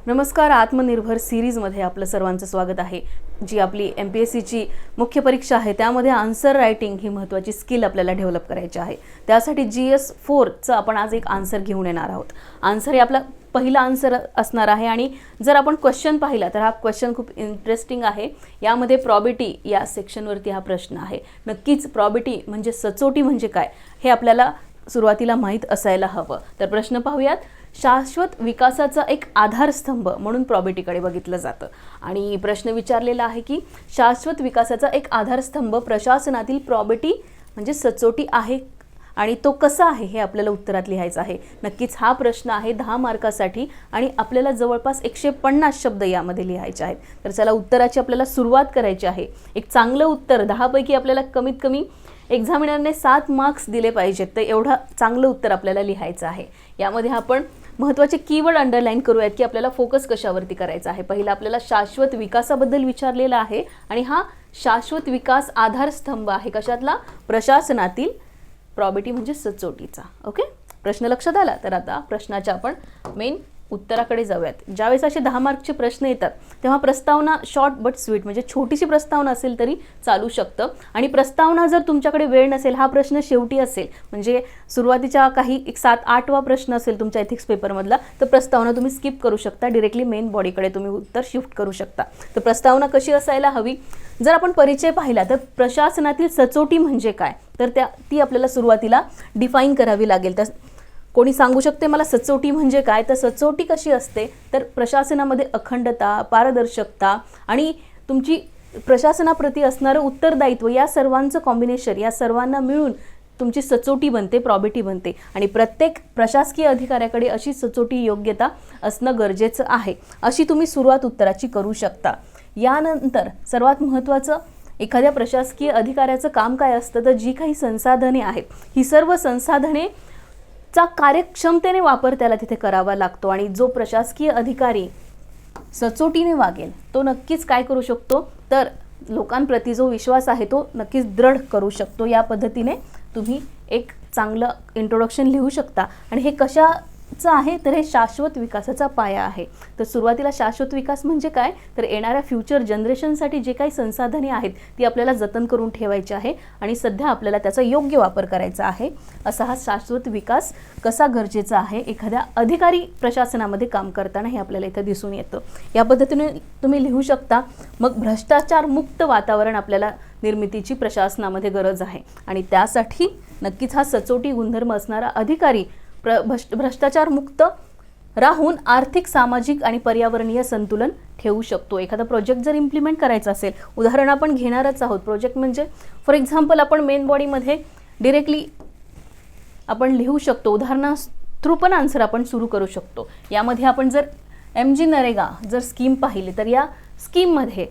नमस्कार. आत्मनिर्भर सिरीजमध्ये आपलं सर्वांचं स्वागत आहे. जी आपली MPSCची मुख्य परीक्षा आहे त्यामध्ये आन्सर रायटिंग ही महत्त्वाची स्किल आपल्याला डेव्हलप करायची आहे. त्यासाठी GS4चं आपण आज एक आन्सर घेऊन येणार आहोत. आन्सर हे आपला पहिला आन्सर असणार आहे आणि जर आपण क्वेश्चन पाहिला तर हा क्वेश्चन खूप इंटरेस्टिंग आहे. यामध्ये प्रॉबिटी या सेक्शनवरती हा प्रश्न आहे. नक्कीच प्रॉबिटी म्हणजे सचोटी म्हणजे काय हे आपल्याला सुरुवातीला माहीत असायला हवं. तर प्रश्न पाहूयात. शाश्वत विकासाचा एक आधारस्तंभ म्हणून प्रॉबिटीकडे बघितलं जातं आणि प्रश्न विचारलेला आहे की शाश्वत विकासाचा एक आधारस्तंभ प्रशासनातील प्रॉबिटी म्हणजे सचोटी आहे आणि तो कसा आहे हे आपल्याला उत्तरात लिहायचं आहे. नक्कीच हा प्रश्न आहे 10 मार्कासाठी आणि आपल्याला जवळपास 150 शब्द यामध्ये लिहायचे आहेत. तर चला उत्तराची आपल्याला सुरुवात करायची आहे. एक चांगलं उत्तर 10 पैकी आपल्याला कमीत कमी एक्झामिनरने 7 मार्क्स दिले पाहिजेत. तर एवढं चांगलं उत्तर आपल्याला लिहायचं आहे. यामध्ये आपण महत्त्वाचे कीवर्ड अंडरलाईन करूयात की आपल्याला फोकस कशावरती करायचा आहे. पहिला आपल्याला शाश्वत विकासाबद्दल विचारलेला आहे आणि हा शाश्वत विकास आधारस्तंभ आहे कशातला? प्रशासनातील प्रॉबिटी म्हणजे सचोटीचा. ओके, प्रश्न लक्षात आला. तर आता प्रश्नाच्या आपण मेन उत्तराकडे जाऊयात. ज्यावेळेस असे 10 मार्कचे प्रश्न येतात तेव्हा प्रस्तावना शॉर्ट बट स्वीट म्हणजे छोटीशी प्रस्तावना असेल तरी चालू शकतं आणि प्रस्तावना जर तुमच्याकडे वेळ नसेल, हा प्रश्न शेवटी असेल म्हणजे सुरुवातीच्या काही 7-8वा प्रश्न असेल तुमच्या एथिक्स पेपरमधला, तर प्रस्तावना तुम्ही स्किप करू शकता. डिरेक्टली मेन बॉडीकडे तुम्ही उत्तर शिफ्ट करू शकता. तर प्रस्तावना कशी असायला हवी? जर आपण परिचय पाहिला तर प्रशासनातील सचोटी म्हणजे काय तर ती आपल्याला सुरुवातीला डिफाईन करावी लागेल. तर कोणी सांगू शकते मला सचोटी म्हणजे काय? तर सचोटी कशी असते तर प्रशासनामध्ये अखंडता, पारदर्शकता आणि तुमची प्रशासनाप्रती असणारं उत्तरदायित्व या सर्वांचं कॉम्बिनेशन, या सर्वांना मिळून तुमची सचोटी बनते, प्रॉबिटी बनते आणि प्रत्येक प्रशासकीय अधिकाऱ्याकडे अशी सचोटी योग्यता असणं गरजेचं आहे. अशी तुम्ही सुरुवात उत्तराची करू शकता. यानंतर सर्वात महत्त्वाचं, एखाद्या प्रशासकीय अधिकाऱ्याचं काम काय असतं तर जी काही संसाधने आहेत ही सर्व संसाधने चा कार्यक्षमतेने वापर त्याला तिथे करावा लागतो आणि जो प्रशासकीय अधिकारी सचोटीने वागेल तो नक्कीच काय करू शकतो तर लोकांप्रती जो विश्वास आहे तो नक्कीच दृढ करू शकतो. या पद्धतीने तुम्ही एक चांगलं इंट्रोडक्शन लिहू शकता आणि हे कशाचं आहे तर हे शाश्वत विकासाचा पाया आहे. तर सुरुवातीला शाश्वत विकास म्हणजे काय तर येणाऱ्या फ्युचर जनरेशनसाठी जे काही संसाधने आहेत ती आपल्याला जतन करून ठेवायची आहे आणि सध्या आपल्याला त्याचा योग्य वापर करायचा आहे. असा हा शाश्वत विकास कसा गरजेचा आहे एखाद्या अधिकारी प्रशासनामध्ये काम करताना हे आपल्याला इथं दिसून येतं. या पद्धतीने तुम्ही लिहू शकता. मग भ्रष्टाचार मुक्त वातावरण आपल्याला निर्मितीची प्रशासनामध्ये गरज आहे आणि त्यासाठी नक्कीच हा सचोटी गुणधर्म असणारा अधिकारी भ्रष्टाचार मुक्त राहून आर्थिक, सामाजिक आणि पर्यावरणीय संतुलन ठेवू शकतो. एखादा प्रोजेक्ट जर इम्प्लिमेंट करायचा असेल, उदाहरण आपण घेणारच आहोत. प्रोजेक्ट म्हणजे फॉर एक्झाम्पल आपण मेन बॉडीमध्ये डिरेक्टली आपण लिहू शकतो. उदाहरणा थ्रू पण आन्सर आपण सुरू करू शकतो. यामध्ये आपण जर MG नरेगा जर स्कीम पाहिली तर या स्कीममध्ये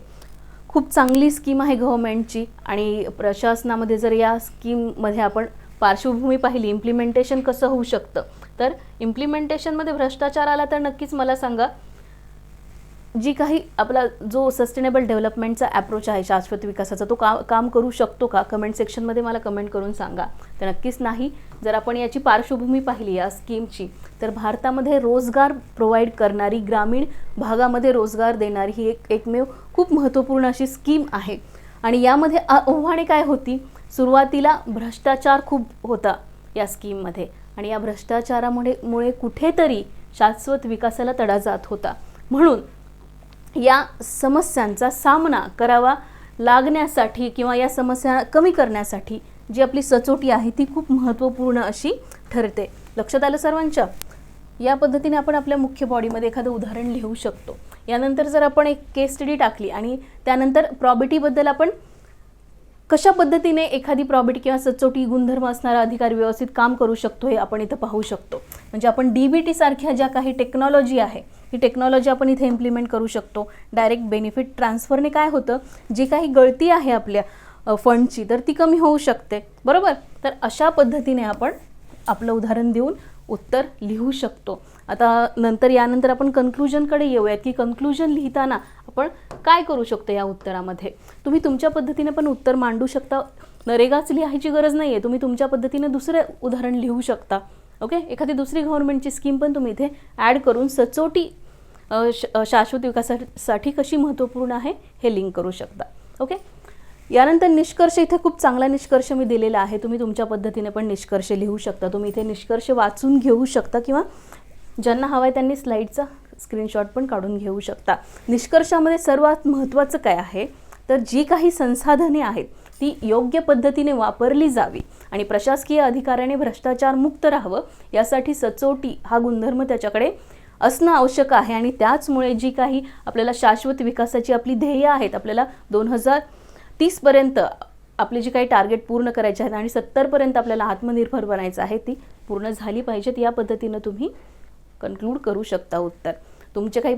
खूप चांगली स्कीम आहे गव्हर्नमेंटची आणि प्रशासनामध्ये जर या स्कीममध्ये आपण पार्श्वभूमी पाहिली, इम्प्लिमेंटेशन कसं होऊ शकतं तर इम्प्लिमेंटेशनमध्ये भ्रष्टाचार आला तर नक्कीच मला सांगा जी काही आपला जो सस्टेनेबल डेव्हलपमेंटचा ॲप्रोच आहे शाश्वत विकासाचा तो काम करू शकतो का? कमेंट सेक्शनमध्ये मला कमेंट करून सांगा. तर नक्कीच नाही. जर आपण याची पार्श्वभूमी पाहिली या स्कीमची तर भारतामध्ये रोजगार प्रोव्हाइड करणारी, ग्रामीण भागामध्ये रोजगार देणारी ही एकमेव खूप महत्त्वपूर्ण अशी स्कीम आहे आणि यामध्ये आव्हाने काय होती? सुरुवातीला भ्रष्टाचार खूप होता या स्कीममध्ये आणि या भ्रष्टाचारामुळे कुठेतरी शाश्वत विकासाला तडा जात होता. म्हणून या समस्यांचा सामना करावा लागण्यासाठी किंवा या समस्या कमी करण्यासाठी जी आपली सचोटी आहे ती खूप महत्त्वपूर्ण अशी ठरते. लक्षात आलं सर्वांच्या? या पद्धतीने आपण आपल्या मुख्य बॉडीमध्ये एखादं उदाहरण लिहू शकतो. यानंतर जर आपण एक केस स्टडी टाकली आणि त्यानंतर प्रॉबिटीबद्दल आपण कशा पद्धतीने एखादी प्रॉबिटी किंवा सचोटी गुणधर्म असणारा अधिकारी व्यवस्थित काम करू शकतो हे आपण इथं पाहू शकतो. म्हणजे आपण DBT सारख्या ज्या काही टेक्नॉलॉजी आहे ही टेक्नॉलॉजी आपण इथे इम्प्लिमेंट करू शकतो. डायरेक्ट बेनिफिट ट्रान्सफरने काय होतं, जी काही गळती आहे आपल्या फंडची तर ती कमी होऊ शकते, बरोबर. तर अशा पद्धतीने आपण आपलं उदाहरण देऊन उत्तर लिहू शकतो. आता यानंतर आपण कन्क्लुजनकडे येऊयात की कन्क्लुजन लिहिताना आपण काय करू शकतो. या उत्तरामध्ये तुम्ही तुमच्या पद्धतीने पण उत्तर मांडू शकता. नरेगाच लिहायची गरज नाही आहे, तुम्ही तुमच्या पद्धतीने दुसरे उदाहरण लिहू शकता. ओके, एखादी दुसरी गव्हर्नमेंटची स्कीम पण तुम्ही इथे ॲड करून सचोटी शाश्वत विकासासाठी कशी महत्त्वपूर्ण आहे हे लिंक करू शकता. ओके. यानंतर निष्कर्ष, इथे खूप चांगला निष्कर्ष मी दिलेला आहे. तुम्ही तुमच्या पद्धतीने पण निष्कर्ष लिहू शकता. तुम्ही इथे निष्कर्ष वाचून घेऊ शकता किंवा ज्यांना हवं आहे त्यांनी स्लाईडचा स्क्रीनशॉट पण काढून घेऊ शकता. निष्कर्षामध्ये सर्वात महत्त्वाचं काय आहे तर जी काही संसाधने आहेत ती योग्य पद्धतीने वापरली जावी आणि प्रशासकीय अधिकाऱ्याने भ्रष्टाचार मुक्त राहावं यासाठी सचोटी हा गुणधर्म त्याच्याकडे असणं आवश्यक आहे. आणि त्याचमुळे जी काही आपल्याला शाश्वत विकासाची आपली ध्येय आहेत, आपल्याला 2030पर्यंत आपली जी काही टार्गेट पूर्ण करायचे आहेत आणि 70पर्यंत आपल्याला आत्मनिर्भर बनायचं आहे ती पूर्ण झाली पाहिजेत. या पद्धतीनं तुम्ही कन्क्लूड करू शकता उत्तर. तुमचे काही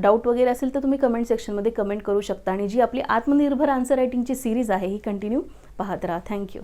डाऊट वगैरे असेल तर तुम्ही कमेंट सेक्शनमध्ये कमेंट करू शकता. आणि जी आपली आत्मनिर्भर आन्सर रायटिंगची सिरीज आहे ही कंटिन्यू पाहत राहा. थँक्यू.